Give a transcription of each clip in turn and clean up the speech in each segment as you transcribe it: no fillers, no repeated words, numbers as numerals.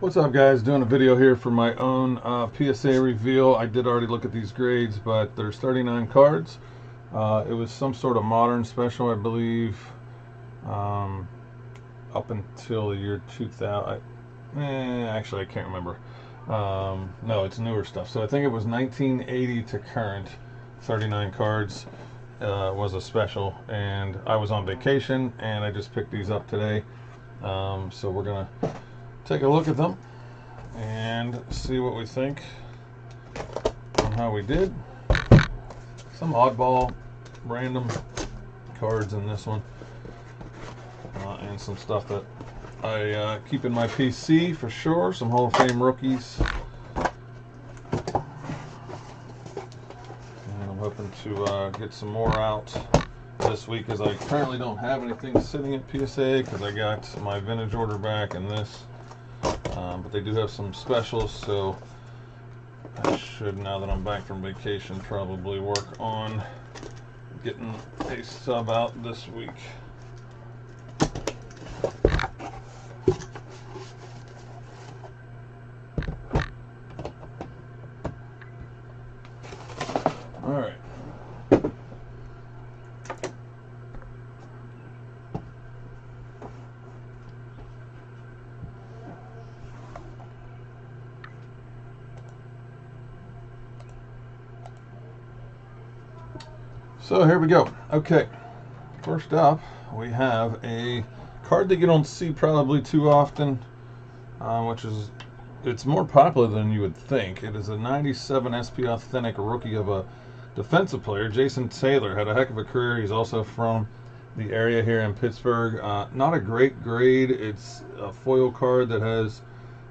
What's up, guys? Doing a video here for my own PSA reveal. I did already look at these grades, but there's 39 cards. It was some sort of modern special, I believe, up until the year 2000. Actually, I can't remember. No, it's newer stuff. So I think it was 1980 to current. 39 cards was a special, and I was on vacation, and I just picked these up today. So we're gonna take a look at them and see what we think on how we did. Some oddball, random cards in this one, and some stuff that I keep in my PC for sure. Some Hall of Fame rookies. And I'm hoping to get some more out this week, as I currently don't have anything sitting at PSA because I got my vintage order back and this. But they do have some specials, so I should, now that I'm back from vacation, probably work on getting a sub out this week. All right. So here we go. Okay, first up we have a card that you don't see probably too often, which is, it's more popular than you would think. It is a 97 SP Authentic rookie of a defensive player. Jason Taylor had a heck of a career. He's also from the area here in Pittsburgh. Not a great grade. It's a foil card that has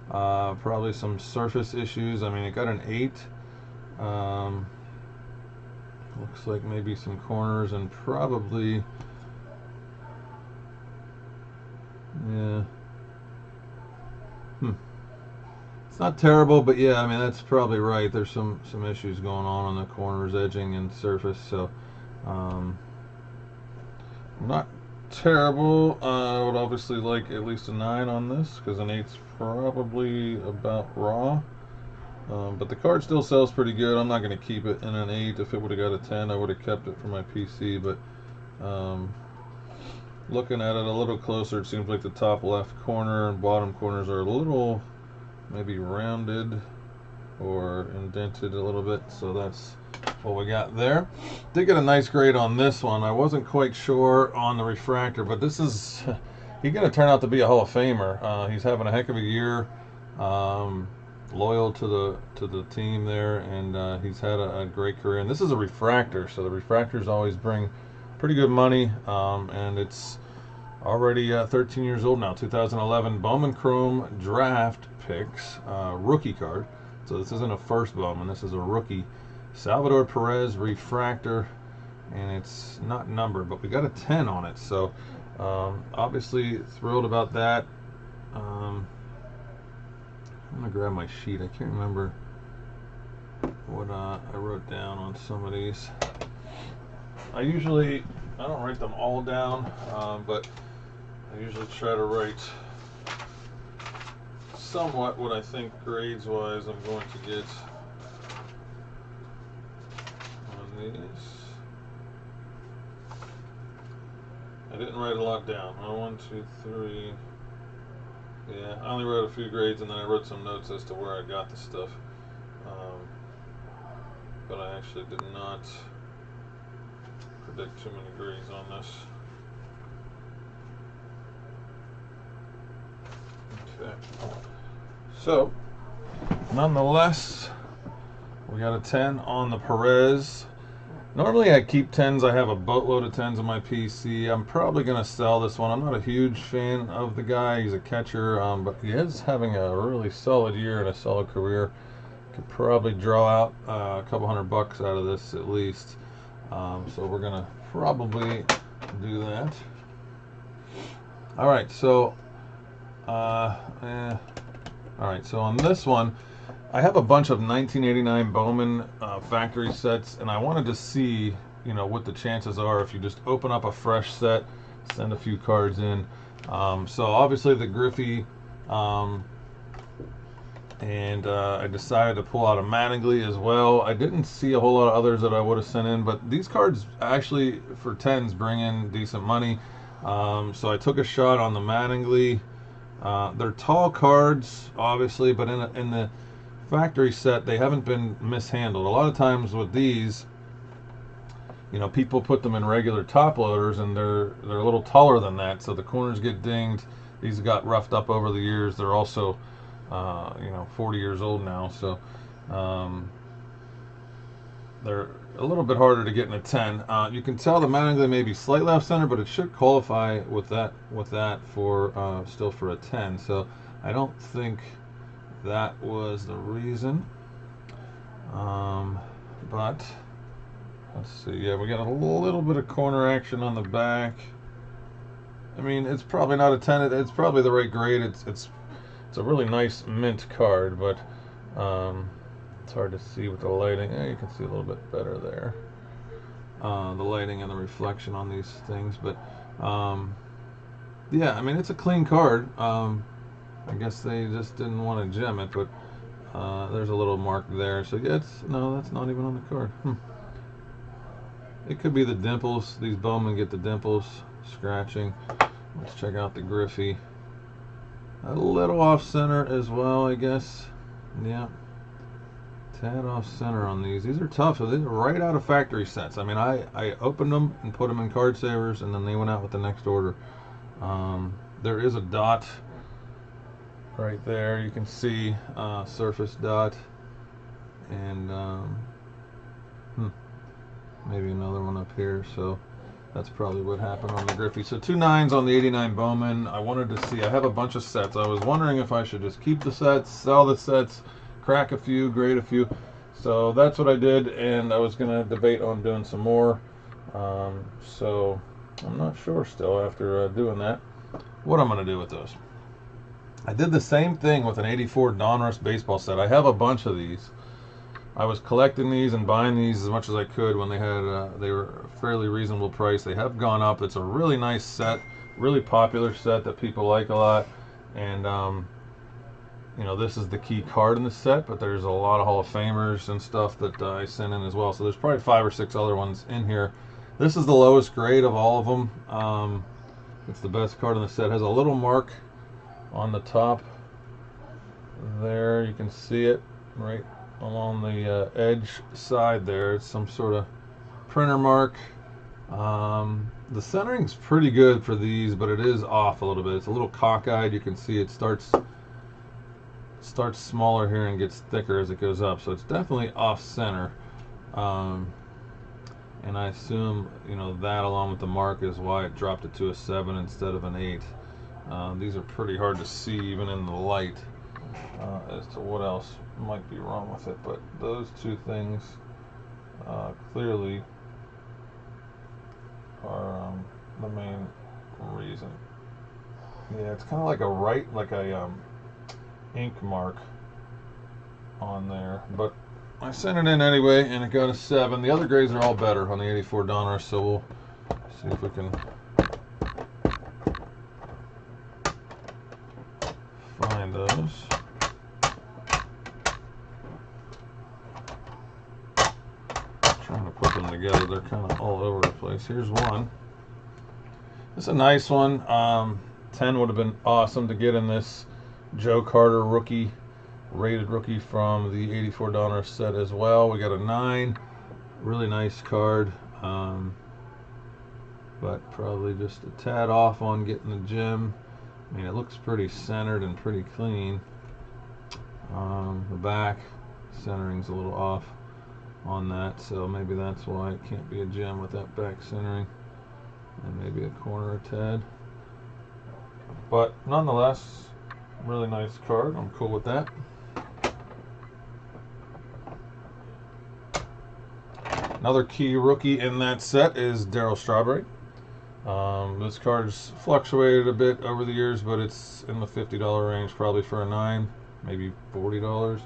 probably some surface issues. I mean, it got an 8. Looks like maybe some corners and probably, yeah. It's not terrible, but yeah, I mean, that's probably right. There's some issues going on the corners, edging, and surface. So, not terrible. I would obviously like at least a 9 on this, because an 8's probably about raw. But the card still sells pretty good. I'm not going to keep it in an 8. If it would have got a 10, I would have kept it for my PC. But looking at it a little closer, it seems like the top left corner and bottom corners are a little maybe rounded or indented a little bit. So that's what we got there. Did get a nice grade on this one. I wasn't quite sure on the refractor, but this is, he's going to turn out to be a Hall of Famer. He's having a heck of a year. Loyal to the team there, and he's had a great career. And this is a refractor, so the refractors always bring pretty good money. And it's already 13 years old now. 2011 Bowman Chrome Draft Picks rookie card. So this isn't a first Bowman, this is a rookie. Salvador Perez refractor, and it's not numbered, but we got a 10 on it. So obviously thrilled about that. I'm gonna grab my sheet. I can't remember what I wrote down on some of these. I don't write them all down, but I usually try to write somewhat what I think grades wise I'm going to get on these. I didn't write a lot down. 1, 2, 3. Yeah, I only wrote a few grades, and then I wrote some notes as to where I got the stuff. But I actually did not predict too many grades on this. Okay. So, nonetheless, we got a 10 on the Perez. Normally I keep 10s. I have a boatload of 10s on my PC. I'm probably going to sell this one. I'm not a huge fan of the guy. He's a catcher, but he is having a really solid year and a solid career. Could probably draw out a couple $100 out of this at least. So we're going to probably do that. All right, so so on this one, I have a bunch of 1989 Bowman factory sets, and I wanted to see, what the chances are if you just open up a fresh set, send a few cards in. So obviously the Griffey And I decided to pull out a Mattingly as well. I didn't see a whole lot of others that I would have sent in, but these cards actually for 10s bring in decent money. So I took a shot on the Mattingly. They're tall cards, obviously, but in the factory set, they haven't been mishandled. A lot of times with these, you know, people put them in regular top loaders, and they're a little taller than that, so the corners get dinged. These got roughed up over the years. They're also, you know, 40 years old now, so they're a little bit harder to get in a 10. You can tell the Mattingly may be slightly off center, but it should qualify with that for still for a 10. So I don't think that was the reason. But let's see. Yeah, we got a little bit of corner action on the back. I mean, it's probably not a 10. It's probably the right grade. It's a really nice mint card, but it's hard to see with the lighting. Yeah, you can see a little bit better there. The lighting and the reflection on these things, but yeah, I mean, it's a clean card. I guess they just didn't want to gem it, but there's a little mark there. So yeah, no, that's not even on the card. It could be the dimples. These Bowman get the dimples scratching. Let's check out the Griffey. A little off center as well, I guess. Yeah, tad off center on these. These are tough. So these are right out of factory sets. I mean, I opened them and put them in card savers, and then they went out with the next order. There is a dot right there. You can see surface dot, and maybe another one up here. So that's probably what happened on the Griffey. So 2 9s on the 89 Bowman. I wanted to see. I have a bunch of sets. I was wondering if I should just keep the sets, sell the sets, crack a few, grade a few. So that's what I did, and I was going to debate on doing some more. So I'm not sure still after doing that what I'm going to do with those. I did the same thing with an 84 Donruss baseball set. I have a bunch of these. I was collecting these and buying these as much as I could when they were a fairly reasonable price. They have gone up. It's a really nice set, really popular set that people like a lot. And you know, this is the key card in the set, but there's a lot of Hall of Famers and stuff that I sent in as well. So there's probably 5 or 6 other ones in here. This is the lowest grade of all of them. It's the best card in the set. It has a little mark on the top there. You can see it right along the edge side there. It's some sort of printer mark. The centering's pretty good for these, but it is off a little bit. It's a little cockeyed. You can see it starts smaller here and gets thicker as it goes up, so it's definitely off center. And I assume, you know, that along with the mark is why it dropped it to a 7 instead of an 8. These are pretty hard to see even in the light as to what else might be wrong with it, but those 2 things clearly are the main reason. Yeah, it's kind of like a ink mark on there, but I sent it in anyway, and it got a 7. The other grades are all better on the 84 Donruss, so we'll see if we can find those. Trying to put them together. They're kind of all over the place. Here's one. This is a nice one. 10 would have been awesome to get in this Joe Carter rookie, rated rookie from the 84 Donruss set as well. We got a 9. Really nice card. But probably just a tad off on getting the gem. I mean, it looks pretty centered and pretty clean. The back centering's a little off on that, so maybe that's why it can't be a gem with that back centering, and maybe a corner a tad. But nonetheless, really nice card. I'm cool with that. Another key rookie in that set is Darryl Strawberry. This card's fluctuated a bit over the years, but it's in the $50 range, probably for a 9, maybe $40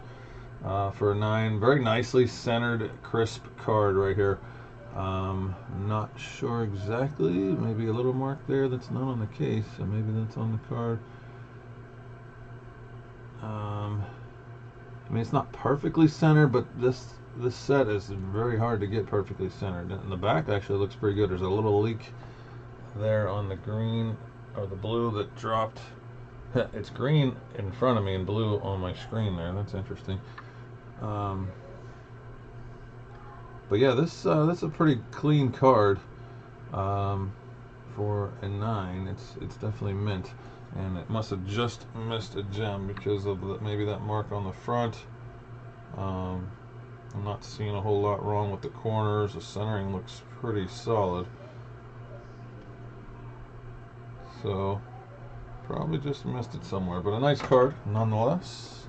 for a 9. Very nicely centered, crisp card right here. Not sure exactly. Maybe a little mark there that's not on the case, so maybe that's on the card. I mean, it's not perfectly centered, but this set is very hard to get perfectly centered. And the back actually looks pretty good. There's a little leak there on the green or the blue that dropped. It's green in front of me and blue on my screen there. That's interesting. But yeah, that's a pretty clean card for a 9. It's definitely mint, and it must have just missed a gem because of maybe that mark on the front. I'm not seeing a whole lot wrong with the corners. The centering looks pretty solid. So probably just missed it somewhere, but a nice card nonetheless.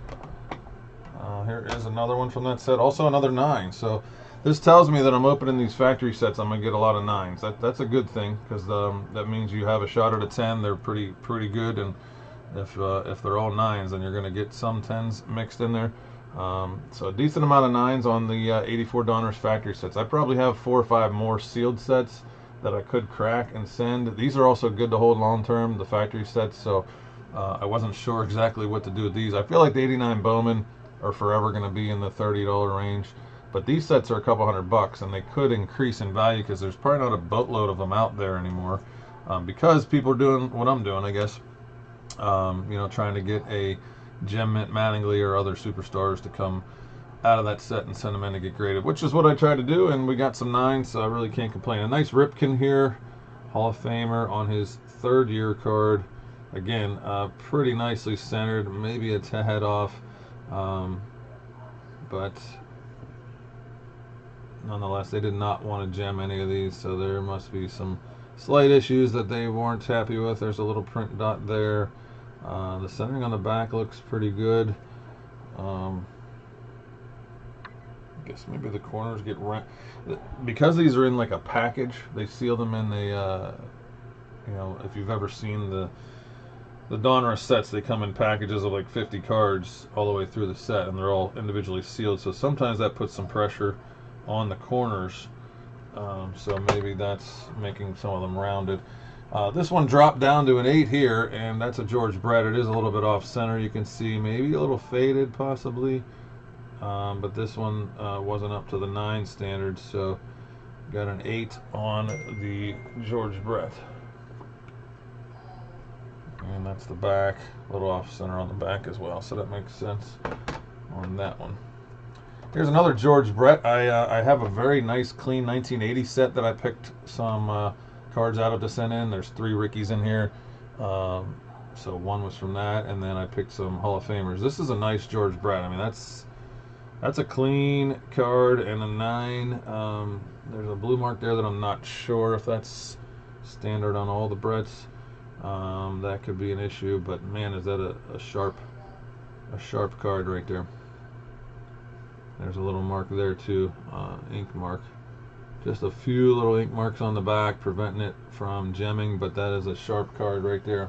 Here is another one from that set, also another 9. So this tells me that I'm opening these factory sets, I'm gonna get a lot of 9s. That's a good thing, because that means you have a shot at a 10. They're pretty good, and if they're all 9s, then you're gonna get some 10s mixed in there. So a decent amount of 9s on the 84 Donruss factory sets. I probably have 4 or 5 more sealed sets that I could crack and send. These are also good to hold long term, the factory sets, so I wasn't sure exactly what to do with these. I feel like the 89 Bowman are forever going to be in the $30 range, but these sets are a couple $100, and they could increase in value because there's probably not a boatload of them out there anymore, because people are doing what I'm doing, I guess. You know, trying to get a Gem Mint Mattingly or other superstars to come out of that set and send them in to get graded, which is what I tried to do, and we got some 9s, so I really can't complain. A nice Rickey here, Hall of Famer on his 3rd year card. Again, pretty nicely centered, maybe a tad off, but nonetheless, they did not want to gem any of these, so there must be some slight issues that they weren't happy with. There's a little print dot there. The centering on the back looks pretty good. I guess maybe the corners get because these are in like a package. They seal them in the you know, if you've ever seen the Donruss sets, they come in packages of like 50 cards all the way through the set, and they're all individually sealed. So sometimes that puts some pressure on the corners. So maybe that's making some of them rounded. This one dropped down to an 8 here, and that's a George Brett. It is a little bit off center. You can see maybe a little faded possibly. But this one wasn't up to the 9 standards, so got an 8 on the George Brett. And that's the back, a little off center on the back as well, so that makes sense on that one. Here's another George Brett. I have a very nice clean 1980 set that I picked some cards out of to send in. There's 3 Rickeys in here, so one was from that, and then I picked some Hall of Famers. This is a nice George Brett. I mean, that's a clean card and a 9. There's a blue mark there that I'm not sure if that's standard on all the Bretts. That could be an issue, but man, is that a sharp card right there. There's a little mark there too, ink mark. Just a few little ink marks on the back preventing it from gemming, but that is a sharp card right there.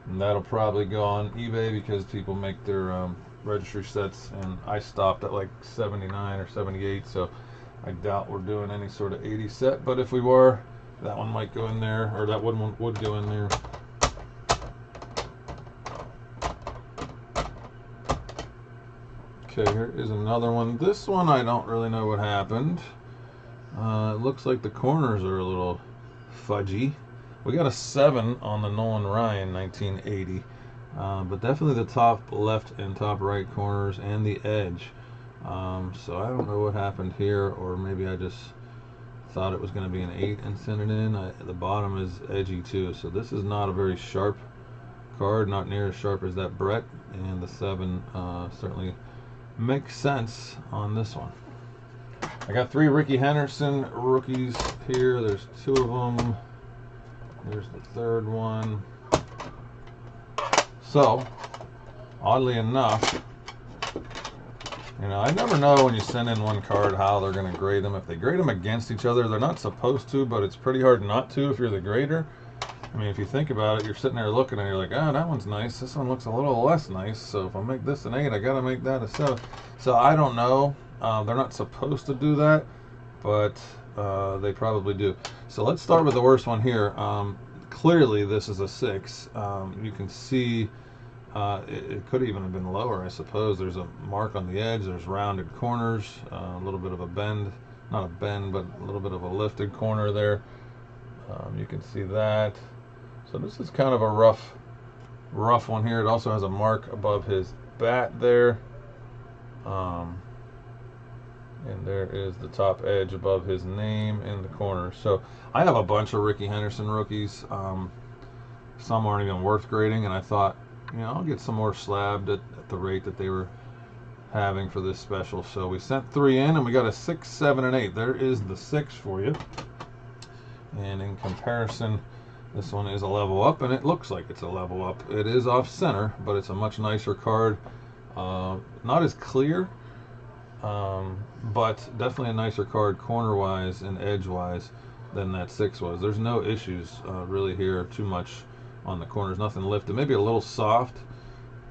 And that'll probably go on eBay because people make their registry sets, and I stopped at like 79 or 78, so I doubt we're doing any sort of 80 set, but if we were, that one might go in there, or that one would go in there. Okay, here is another one. This one I don't really know what happened. It looks like the corners are a little fudgy. We got a 7 on the Nolan Ryan 1980. But definitely the top left and top right corners and the edge. So I don't know what happened here, or maybe I just thought it was going to be an 8 and sent it in. The bottom is edgy too, so this is not a very sharp card, not near as sharp as that Brett, and the 7 certainly makes sense on this one. I got 3 Rickey Henderson rookies here. There's 2 of them. There's the 3rd one. So, oddly enough, you know, I never know when you send in one card how they're going to grade them. If they grade them against each other, they're not supposed to, but it's pretty hard not to if you're the grader. I mean, if you think about it, you're sitting there looking and you're like, oh, that one's nice. This one looks a little less nice. So if I make this an 8, I got to make that a 7. So I don't know. They're not supposed to do that, but they probably do. So let's start with the worst one here. Clearly, this is a 6. You can see It could even have been lower, I suppose. There's a mark on the edge. There's rounded corners, a little bit of a bend, not a bend, but a little bit of a lifted corner there. You can see that. So this is kind of a rough one here. It also has a mark above his bat there. And there is the top edge above his name in the corner. So I have a bunch of Rickey Henderson rookies. Some aren't even worth grading, and I thought, I'll get some more slabbed at the rate that they were having for this special. So we sent 3 in, and we got a 6, 7, and 8. There is the 6 for you. And in comparison, this one is a level up, and it looks like it's a level up. It is off center, but it's a much nicer card. Not as clear, but definitely a nicer card corner-wise and edge-wise than that 6 was. There's no issues really here too much on the corners. Nothing lifted. Maybe a little soft.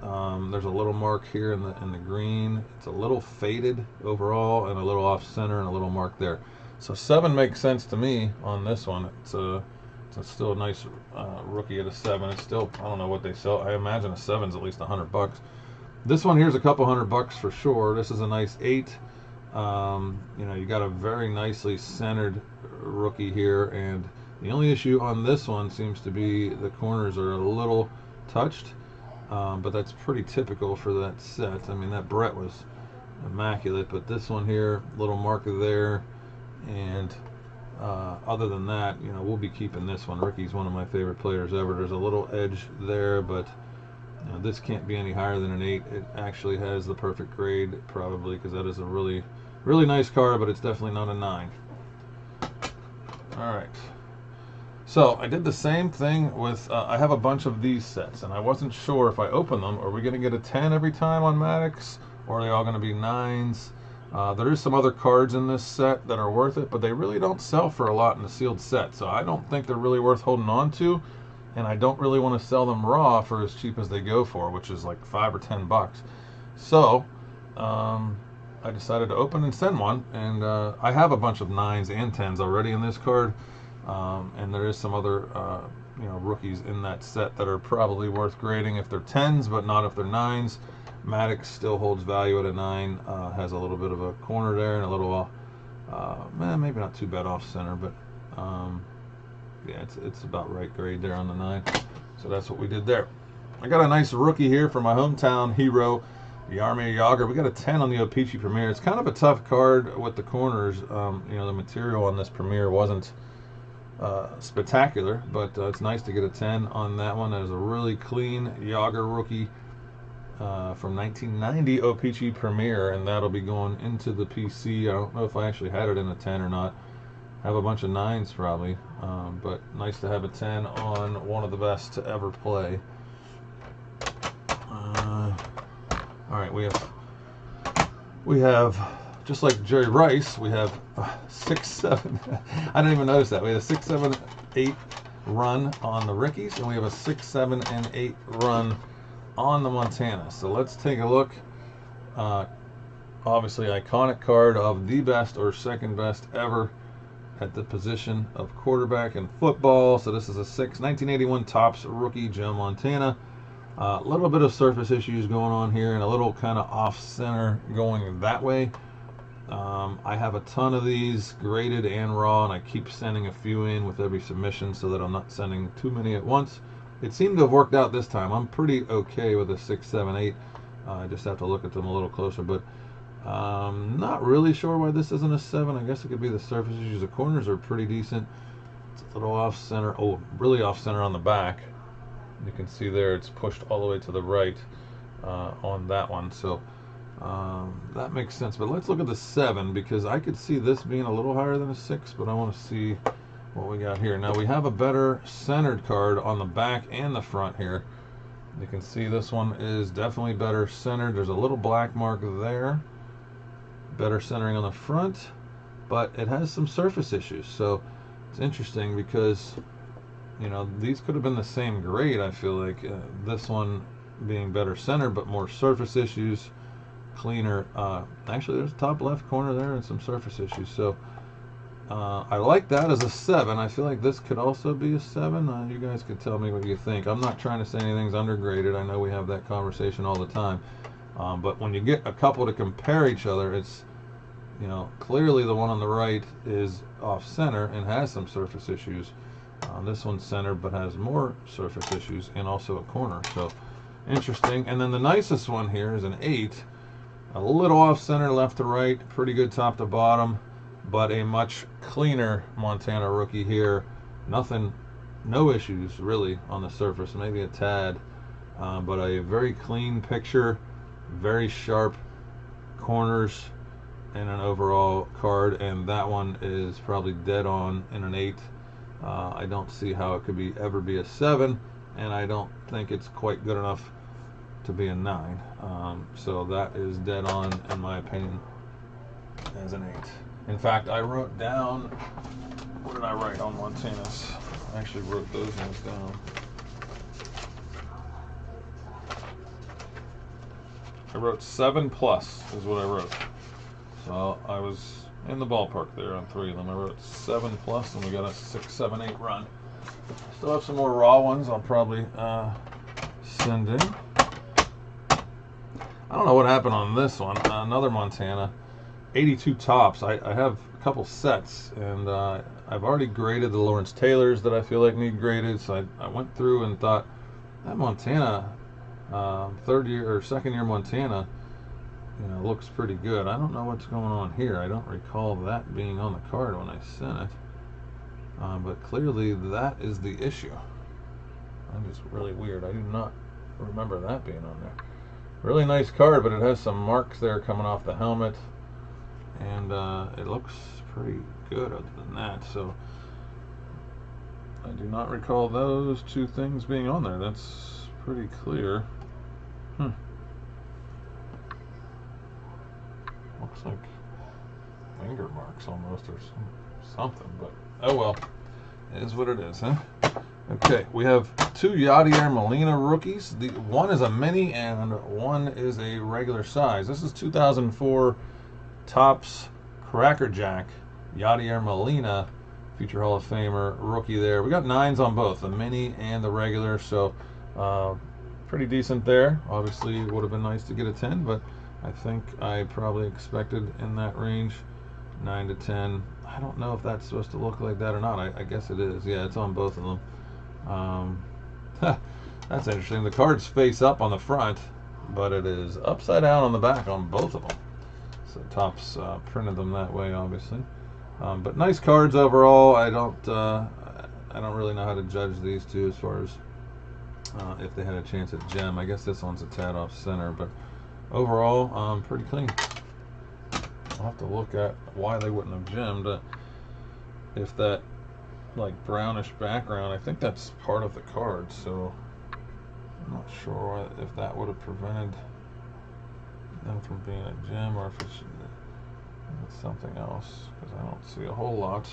There's a little mark here in the green. It's a little faded overall, and a little off-center, and a little mark there. So 7 makes sense to me on this one. It's still a nice rookie at a 7. It's still, I don't know what they sell. I imagine a 7's at least $100. This one here's a couple $100 for sure. This is a nice 8. You got a very nicely centered rookie here, and the only issue on this one seems to be the corners are a little touched, but that's pretty typical for that set. I mean, that Brett was immaculate, but this one here, little marker there, and other than that, we'll be keeping this one. Rickey's one of my favorite players ever. There's a little edge there, but this can't be any higher than an 8. It actually has the perfect grade, probably, because that is a really, really nice card, but it's definitely not a 9. All right. So I did the same thing with, I have a bunch of these sets, and I wasn't sure if I open them, are we going to get a 10 every time on Maddox, or are they all going to be 9s? There is some other cards in this set that are worth it, but they really don't sell for a lot in the sealed set, so I don't think they're really worth holding on to, and I don't really want to sell them raw for as cheap as they go for, which is like $5 or $10. So I decided to open and send one, and I have a bunch of 9s and 10s already in this card, and there is some other rookies in that set that are probably worth grading if they're 10s, but not if they're 9s. Maddox still holds value at a 9, has a little bit of a corner there and a little maybe not too bad off center, but yeah, it's about right grade there on the 9. So that's what we did there. I got a nice rookie here for my hometown hero, the Army Yager. We got a 10 on the O-Pee-Chee Premier. It's kind of a tough card with the corners. The material on this Premier wasn't spectacular, but it's nice to get a 10 on that one. That is a really clean Yager rookie from 1990 O-Pee-Chee Premier, and that'll be going into the PC. I don't know if I actually had it in a 10 or not. I have a bunch of 9s probably, but nice to have a 10 on one of the best to ever play. All right, we have just like Jerry Rice, we have 6, 7. I didn't even notice that. We had a 6, 7, 8 run on the Rickeys, and we have a 6, 7, and 8 run on the Montana. So let's take a look. Obviously, iconic card of the best or second best ever at the position of quarterback in football. So this is a 1981 Topps rookie, Joe Montana. A little bit of surface issues going on here, and a little kind of off center going that way. I have a ton of these graded and raw, and I keep sending a few in with every submission so that I'm not sending too many at once. It seemed to have worked out this time. I'm pretty okay with a 6, 7, 8. I just have to look at them a little closer, but not really sure why this isn't a 7. I guess it could be the surface issues. The corners are pretty decent. It's a little off center. Oh, really off center on the back. You can see there it's pushed all the way to the right on that one. So that makes sense. But let's look at the 7, because I could see this being a little higher than a 6, but I want to see what we got here. Now we have a better centered card on the back and the front here. You can see this one is definitely better centered. There's a little black mark there. Better centering on the front, but it has some surface issues. So it's interesting because, these could have been the same grade, I feel like. This one being better centered, but more surface issues, cleaner. Actually, there's top left corner there and some surface issues. So I like that as a 7. I feel like this could also be a 7. You guys could tell me what you think. I'm not trying to say anything's undergraded. I know we have that conversation all the time. But when you get a couple to compare each other, it's, you know, clearly the one on the right is off center and has some surface issues. This one's center but has more surface issues and also a corner. So interesting. And then the nicest one here is an 8. A little off center left to right, pretty good top to bottom, but a much cleaner Montana Rookie here. Nothing, no issues really on the surface, maybe a tad, but a very clean picture, very sharp corners in an overall card, and that one is probably dead on in an 8. I don't see how it could ever be a 7, and I don't think it's quite good enough to be a 9. So that is dead on in my opinion as an 8. In fact, I wrote down, what did I write on Montana's? I actually wrote those ones down. I wrote 7 plus is what I wrote. So I was in the ballpark there on 3 of them. I wrote 7 plus, and we got a 6, 7, 8 run. Still have some more raw ones I'll probably send in. I don't know what happened on this one. Another Montana, 82 tops. I have a couple sets, and I've already graded the Lawrence Taylors that I feel like need graded. So I went through and thought that Montana, second year Montana, you know, looks pretty good. I don't know what's going on here. I don't recall that being on the card when I sent it, but clearly that is the issue. That is really weird. I do not remember that being on there. Really nice card, but it has some marks there coming off the helmet, and it looks pretty good other than that. So I do not recall those two things being on there. That's pretty clear. Looks like finger marks almost, or something, but oh well. It is what it is, huh? Okay, we have 2 Yadier Molina rookies. One is a mini and one is a regular size. This is 2004 Topps Cracker Jack Yadier Molina, future Hall of Famer rookie there. We got 9s on both, the mini and the regular, so pretty decent there. Obviously, it would have been nice to get a 10, but I think I probably expected in that range, 9 to 10. I don't know if that's supposed to look like that or not. I guess it is. Yeah, it's on both of them. That's interesting. The cards face up on the front, but it is upside down on the back on both of them. So Topps printed them that way, obviously. But nice cards overall. I don't really know how to judge these two as far as if they had a chance at gem. I guess this one's a tad off center, but overall, pretty clean. I'll have to look at why they wouldn't have gemmed. If that like brownish background, I think that's part of the card, so I'm not sure if that would have prevented them from being a gem, or if it's something else, because I don't see a whole lot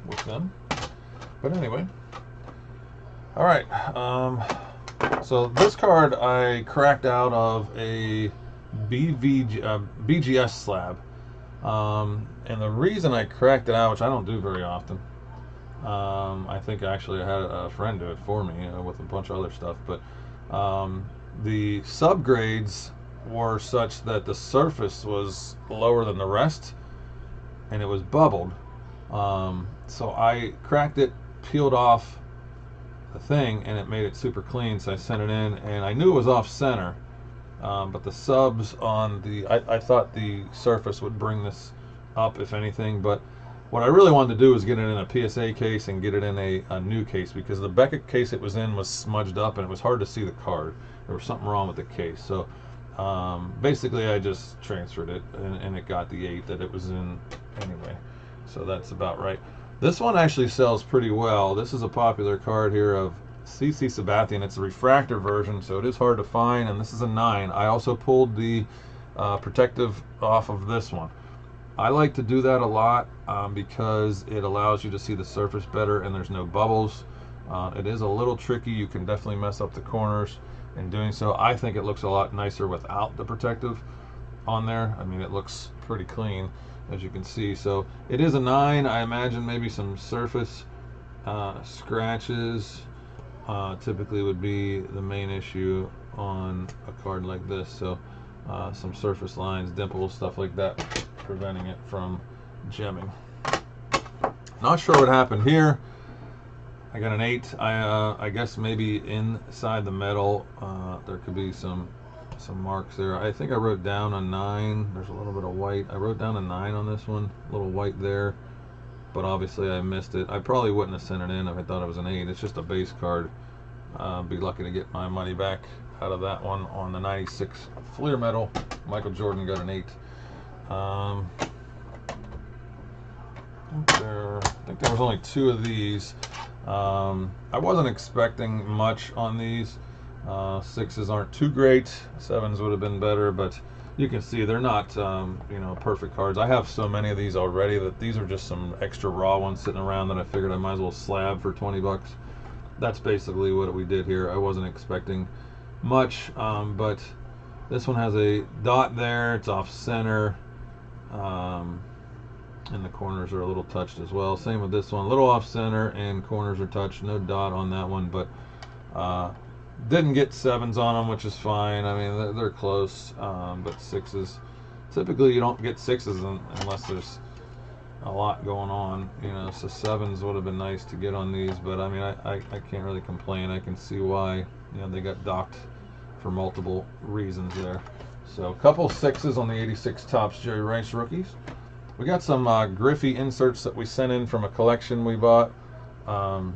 with them. But anyway, all right. So this card I cracked out of a BGS slab, and the reason I cracked it out, which I don't do very often, I think actually I had a friend do it for me with a bunch of other stuff, but the subgrades were such that the surface was lower than the rest, and it was bubbled. So I cracked it, peeled off the thing, and it made it super clean, so I sent it in, and I knew it was off center, but the subs on the, I thought the surface would bring this up if anything, but what I really wanted to do was get it in a PSA case and get it in a new case, because the Beckett case it was in was smudged up and it was hard to see the card. There was something wrong with the case, so basically I just transferred it, and it got the 8 that it was in anyway, so that's about right. This one actually sells pretty well. This is a popular card here of CC Sabathia. It's a refractor version, so it is hard to find, and this is a 9. I also pulled the protective off of this one. I like to do that a lot because it allows you to see the surface better and there's no bubbles. It is a little tricky. You can definitely mess up the corners in doing so. I think it looks a lot nicer without the protective on there. I mean, it looks pretty clean. as you can see. So it is a 9. I imagine maybe some surface scratches typically would be the main issue on a card like this. So some surface lines, dimples, stuff like that, preventing it from gemming. Not sure what happened here. I got an 8. I guess maybe inside the metal there could be some marks there. I think I wrote down a 9. There's a little bit of white. I wrote down a 9 on this one, a little white there, but obviously I missed it. I probably wouldn't have sent it in if I thought it was an 8. It's just a base card. Be lucky to get my money back out of that one. On the 96 Fleer metal, Michael Jordan got an 8. I think there was only 2 of these. I wasn't expecting much on these. 6s aren't too great. 7s would have been better, but you can see they're not you know, perfect cards. I have so many of these already that these are just some extra raw ones sitting around that I figured I might as well slab for 20 bucks. That's basically what we did here. I wasn't expecting much, but this one has a dot there. It's off center, and the corners are a little touched as well. Same with this one, a little off center and corners are touched. No dot on that one, but didn't get 7s on them, which is fine. I mean, they're close, but 6s, typically you don't get 6s unless there's a lot going on, you know. So 7s would have been nice to get on these, but I mean, I can't really complain. I can see why, you know, they got docked for multiple reasons there. So a couple 6s on the 86 Topps Jerry Rice rookies. We got some Griffey inserts that we sent in from a collection we bought. Ken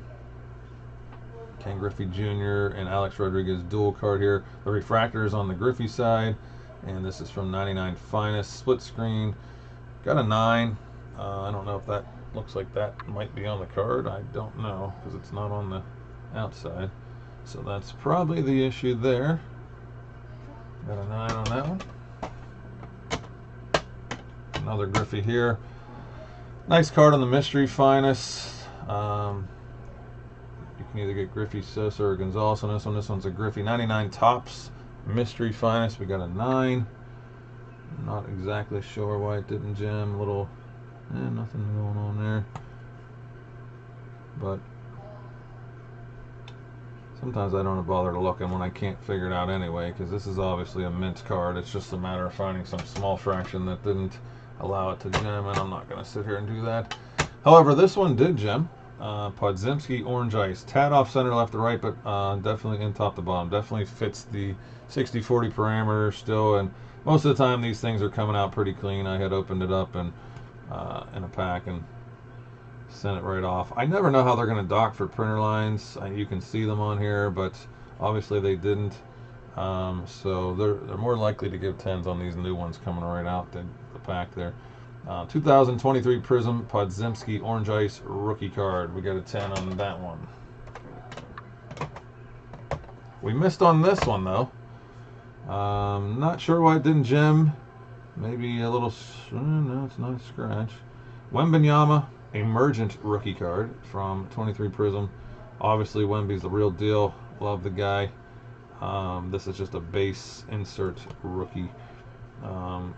Griffey Jr. and Alex Rodriguez dual card here. The refractor is on the Griffey side, and this is from 99 Finest, split screen. Got a 9. I don't know if that looks like that might be on the card. I don't know, because it's not on the outside. So that's probably the issue there. Got a 9 on that one. Another Griffey here. Nice card on the Mystery Finest. You can either get Griffey, Sosa, or Gonzalez on this one. This one's a Griffey 99 Topps Mystery Finest. We got a 9. Not exactly sure why it didn't gem. A little, nothing going on there. But sometimes I don't bother looking when I can't figure it out anyway, because this is obviously a mint card. It's just a matter of finding some small fraction that didn't allow it to gem, and I'm not going to sit here and do that. However, this one did gem. Podziemski Orange Ice. Tad off center left to right, but definitely in top to bottom. Definitely fits the 60-40 parameter still, and most of the time these things are coming out pretty clean. I had opened it up and in a pack and sent it right off. I never know how they're going to dock for printer lines. You can see them on here, but obviously they didn't. So they're more likely to give 10s on these new ones coming right out than the pack there. 2023 Prism Podziemski Orange Ice rookie card. We got a 10 on that one. We missed on this one though. Not sure why it didn't gem. Maybe a little. No, it's not a scratch. Wembanyama Emergent rookie card from 23 Prism. Obviously Wemby's the real deal. Love the guy. This is just a base insert rookie.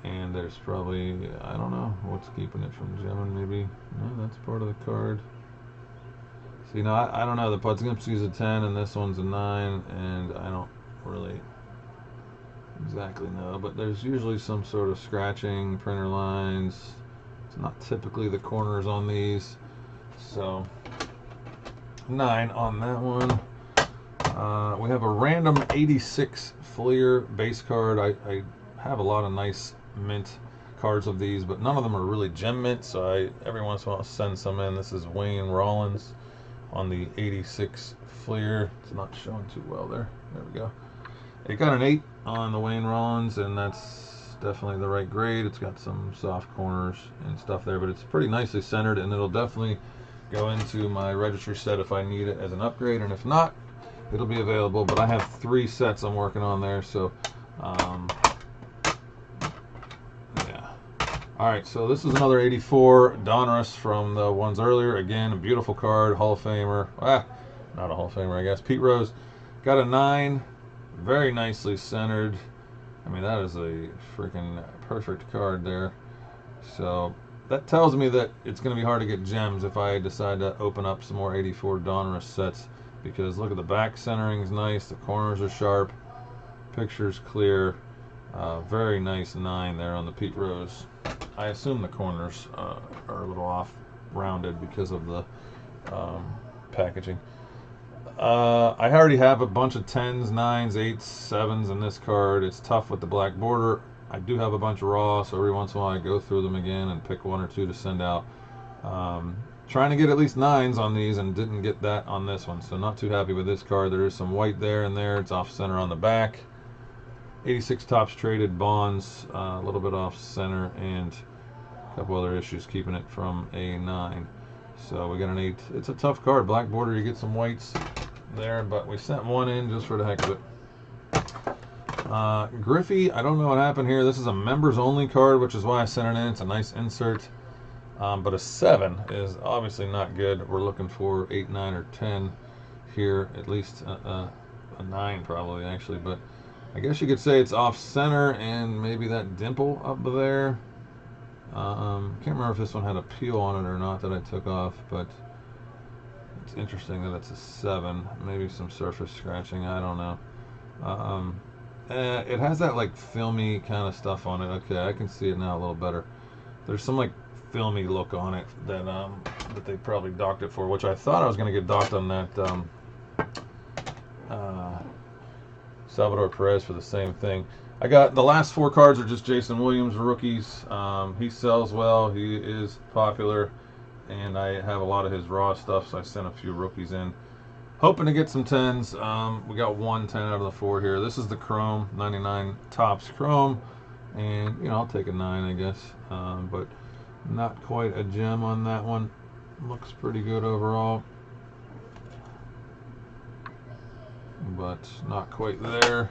And there's probably, I don't know what's keeping it from gemming. Maybe, no, that's part of the card. See, no, I don't know. The Podziemski's a 10 and this one's a 9, and I don't really exactly know, but there's usually some sort of scratching, printer lines. It's not typically the corners on these, so 9 on that one. We have a random 86 Fleer base card. I have a lot of nice mint cards of these, but none of them are really gem mint, so I every once in a while send some in. This is Wayne Rollins on the 86 Fleer. It's not showing too well there. There we go. It got an 8 on the Wayne Rollins, and that's definitely the right grade. It's got some soft corners and stuff there, but it's pretty nicely centered, and it'll definitely go into my registry set if I need it as an upgrade, and if not, it'll be available. But I have 3 sets I'm working on there, so yeah. Alright, so this is another 84 Donruss from the ones earlier. Again, a beautiful card, Hall of Famer. Not a Hall of Famer, I guess. Pete Rose. Got a 9. Very nicely centered. I mean, that is a freaking perfect card there. So that tells me that it's going to be hard to get gems if I decide to open up some more 84 Donruss sets, because look at the back centering's nice, the corners are sharp, picture's clear, very nice 9 there on the Pete Rose. I assume the corners are a little off rounded because of the packaging. I already have a bunch of 10s, 9s, 8s, 7s in this card. It's tough with the black border. I do have a bunch of raw, so every once in a while I go through them again and pick 1 or 2 to send out. Trying to get at least 9s on these and didn't get that on this one, so not too happy with this card. There is some white there and there. It's off center on the back. 86 Topps Traded Bonds, a little bit off center, and a couple other issues keeping it from a 9. So we got an 8. It's a tough card. Black border, you get some whites there, but we sent 1 in just for the heck of it. Griffey, I don't know what happened here. This is a members only card, which is why I sent it in. It's a nice insert. But a 7 is obviously not good. We're looking for 8, 9, or 10 here. At least a 9 probably, actually. But I guess you could say it's off center and maybe that dimple up there. Can't remember if this one had a peel on it or not that I took off, but it's interesting that it's a 7. Maybe some surface scratching, I don't know. It has that like filmy kind of stuff on it. Okay, I can see it now a little better. There's some like filmy look on it that that they probably docked it for, which I thought I was going to get docked on that Salvador Perez for the same thing. I got the last 4 cards are just Jason Williams rookies. He sells well. He is popular, and I have a lot of his raw stuff, so I sent a few rookies in. Hoping to get some 10s. We got 1 10 out of the 4 here. This is the Chrome, 99 Topps Chrome. And, you know, I'll take a 9, I guess. But not quite a gem on that one. Looks pretty good overall. But not quite there.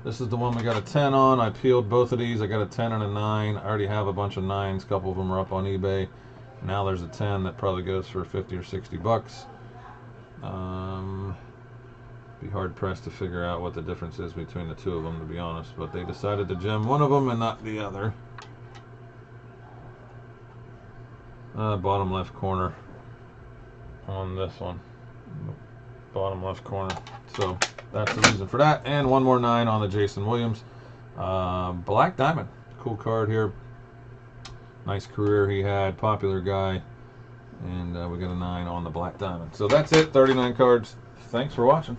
This is the one we got a 10 on. I peeled both of these. I got a 10 and a 9. I already have a bunch of 9s. A couple of them are up on eBay. Now there's a 10 that probably goes for 50 or 60 bucks. Be hard pressed to figure out what the difference is between the 2 of them, to be honest, but they decided to gem one of them and not the other. Bottom left corner on this one. Bottom left corner. So that's the reason for that. And 1 more 9 on the Jason Williams. Black Diamond. Cool card here. Nice career he had. Popular guy. And we got a 9 on the Black Diamond. So that's it. 39 cards. Thanks for watching.